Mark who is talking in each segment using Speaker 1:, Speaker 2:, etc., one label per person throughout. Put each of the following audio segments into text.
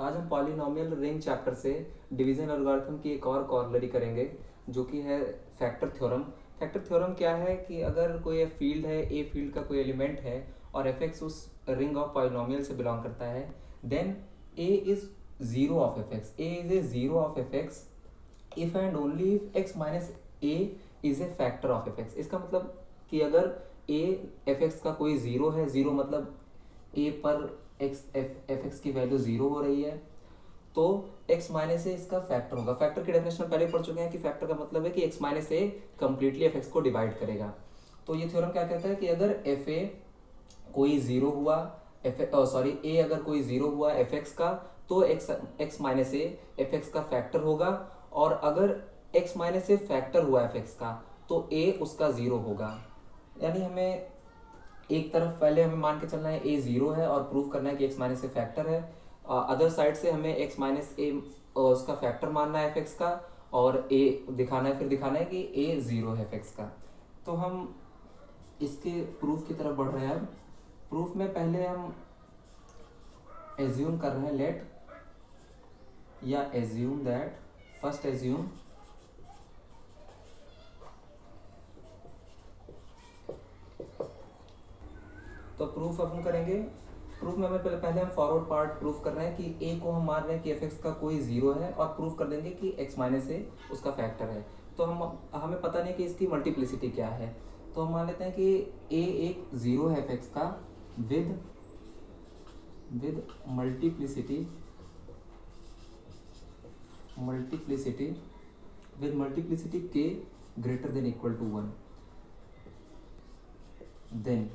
Speaker 1: आज हम polynomial ring chapter से डिवीजन एल्गोरिथम की एक और कॉरोलरी करेंगे जो कि है फैक्टर थ्योरम। फैक्टर थ्योरम क्या है कि अगर कोई फील्ड है, ए फील्ड का कोई एलिमेंट है और एफ एक्स उस रिंग ऑफ पॉलिनोमियल से बिलोंग करता है, then a is zero of f x. A is a zero of f x if and only if x minus a is a factor of f x. इसका मतलब कि अगर A F x का कोई zero है, zero मतलब ए पर x f x की वैल्यू जीरो हो रही है, तो x माइनस ए इसका फैक्टर होगा। फैक्टर की डेफिनेशन पहले पढ़ चुके हैं कि फैक्टर का मतलब है कि x माइनस ए कंप्लीटली एफ एक्स को डिवाइड करेगा। तो ये थ्योरम क्या कहता है कि अगर एफ ए कोई जीरो हुआ, ए अगर कोई जीरो हुआ एफ एक्स का, तो x minus A F x का फैक्टर होगा, और अगर एक्स माइनस ए फैक्टर हुआ एफ एक्स का तो ए उसका जीरो होगा। यानी हमें एक तरफ पहले हमें मान के चलना है ए जीरो है और प्रूव करना है कि एक्स माइनस ए फैक्टर है। अदर साइड से हमें एक्स माइनस ए उसका फैक्टर मानना है एफ एक्स का, और ए दिखाना है, फिर दिखाना है कि ए जीरो है एफ एक्स का। तो हम इसके प्रूफ की तरफ बढ़ रहे हैं। अब प्रूफ में पहले हम एज्यूम कर रहे हैं लेट या एज्यूम दैट, फर्स्ट एज्यूम तो प्रूफ अपन करेंगे। प्रूफ में हमें पहले हम फॉरवर्ड पार्ट प्रूफ कर रहे हैं कि ए को हम मान रहे हैं कि एफ एक्स का कोई जीरो है, और प्रूफ कर देंगे कि एक्स माइनस ए उसका फैक्टर है। तो हमें पता नहीं कि इसकी मल्टीप्लिसिटी क्या है, तो हम मान लेते हैं कि ए एक जीरो है एफ एक्स का with multiplicity k greater than equal to 1। Then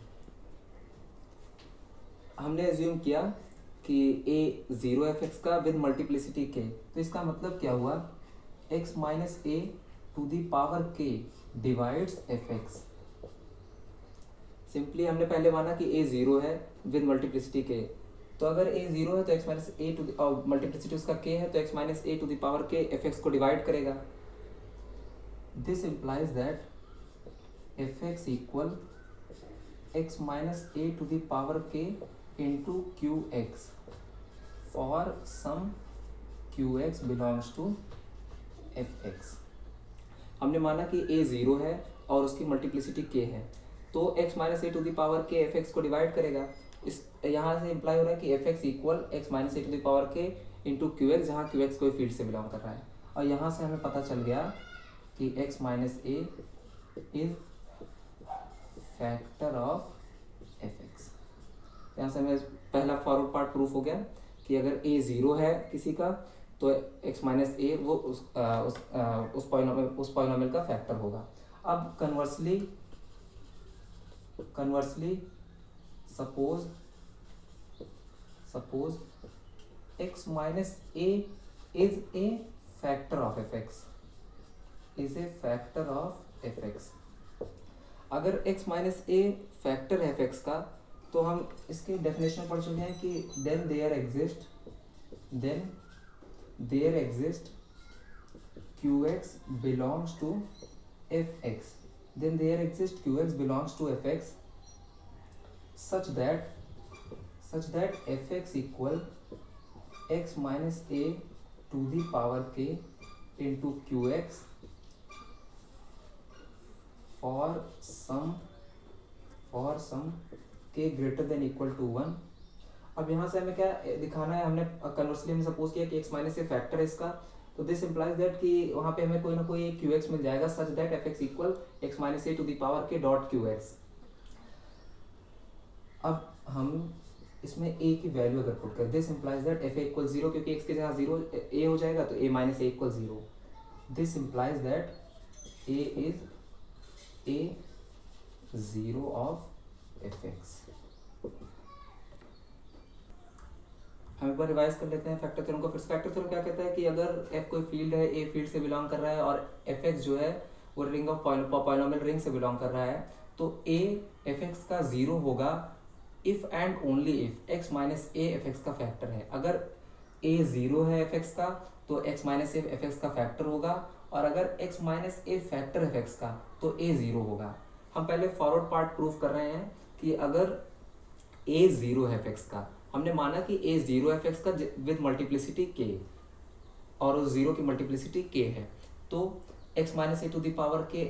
Speaker 1: हमने एज्यूम किया कि ए जीरो एफ एक्स का विद मल्टीप्लिसिटी के, तो इसका मतलब क्या हुआ, x minus a to the power k divides f x. Simply हमने पहले माना कि ए जीरो है विद मल्टीप्लिसिटी के, तो अगर ए जीरो है तो x minus a to multiplicity उसका के है, तो x minus a to the power k f x को डिवाइड करेगा। This implies that f x equal x minus a to the power k into qx for some qx belongs to fx। हमने माना कि a zero है और उसकी multiplicity k है, तो x minus a to the power k f x को divide करेगा। इस यहाँ से इम्प्लाई हो रहा है कि f x equal x minus a to the power k into q x, जहाँ क्यू एक्स कोई फील्ड से बिलोंग कर रहा है। और यहाँ से हमें पता चल गया कि x minus a is factor of f x. यहाँ से हमें पहला फॉरवर्ड पार्ट प्रूफ हो गया कि अगर ए जीरो है किसी का तो एक्स माइनस ए वो उस पॉलिनोमियल का फैक्टर होगा। अब conversely suppose x minus a is a factor of f x, f x. अगर एक्स माइनस ए फैक्टर है एफ एक्स का, तो हम इसके डेफिनेशन पढ़ चुके हैं कि then there exist q x belongs to f x, then there exist q x belongs to f x such that f x equal x minus a to the power k into q x for some के greater than equal to 1। अब यहाँ से हमें क्या दिखाना है, हमने conversely हमने सपोज किया कि x माइनस ए फैक्टर है इसका, तो दिस इंप्लाइज दैट कि वहाँ पे हमें कोई ना कोई क्यू एक्स मिल जाएगा such that f x equal x minus a to the power k dot q x. अब हम इसमें a की वैल्यू अगर पुट करें, this implies that f a equal zero, क्योंकि x के जहाँ जीरो a हो जाएगा तो a minus A equal zero. This implies that a is a zero of f x. हम एक बार रिवाइज कर लेते हैं फैक्टर थ्योरम को। फिर फैक्टर थ्योरम क्या कहता है कि अगर f कोई फील्ड है, a फील्ड से बिलोंग कर रहा है और fx जो है वो रिंग ऑफ पॉलिनोमियल रिंग से बिलोंग कर रहा है, तो a fx का जीरो होगा if and only if x minus A fx का फैक्टर है। अगर a जीरो है fx का तो x माइनस ए fx का फैक्टर होगा, और अगर x minus a factor fx का तो a जीरो होगा। हम पहले फॉरवर्ड पार्ट प्रूफ कर रहे हैं कि अगर a जीरो है fx का, हमने माना कि ए जीरो एफ एक्स का विद मल्टीप्लिसिटी के, और उस जीरो की मल्टीप्लिसिटी के है, तो x minus a to the power k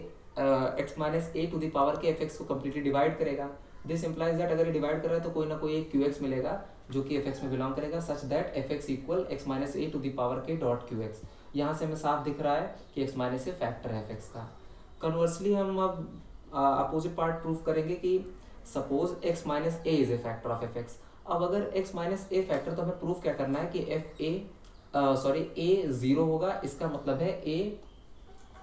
Speaker 1: x minus a to the power k f x को कम्प्लीटली डिवाइड करेगा। दिस इंप्लाइज दैट अगर ये डिवाइड कर रहा है तो कोई ना कोई एक क्यू एक्स मिलेगा जो कि एफ एक्स में बिलोंग करेगा, such that f x equal x minus a to the power k dot q x. यहाँ से हमें साफ दिख रहा है कि एक्स माइनस ए फैक्टर है एफ एक्स का। कन्वर्सली हम अब अपोजिट पार्ट प्रूव करेंगे कि suppose x minus a is a factor of f x. अब अगर एक्स माइनस ए फैक्टर, तो हमें प्रूव क्या करना है कि एफ ए ए जीरो होगा, इसका मतलब है ए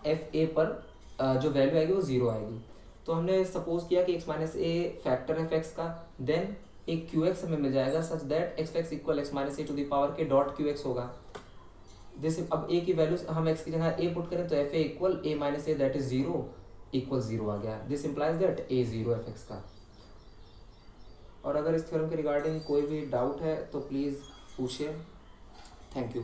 Speaker 1: एफ ए पर जो वैल्यू आएगी वो जीरो आएगी। तो हमने सपोज किया कि x minus a factor f x का, देन एक क्यू एक्स हमें मिल जाएगा such that x x equal x minus a to the power k dot q x होगा। जैसे अब ए की वैल्यू हम एक्स की जगह ए पुट करें तो f a equal a minus a that is zero equal zero आ गया। This implies that a zero f x का। और अगर इस थ्योरम के रिगार्डिंग कोई भी डाउट है तो प्लीज़ पूछिए। Thank you.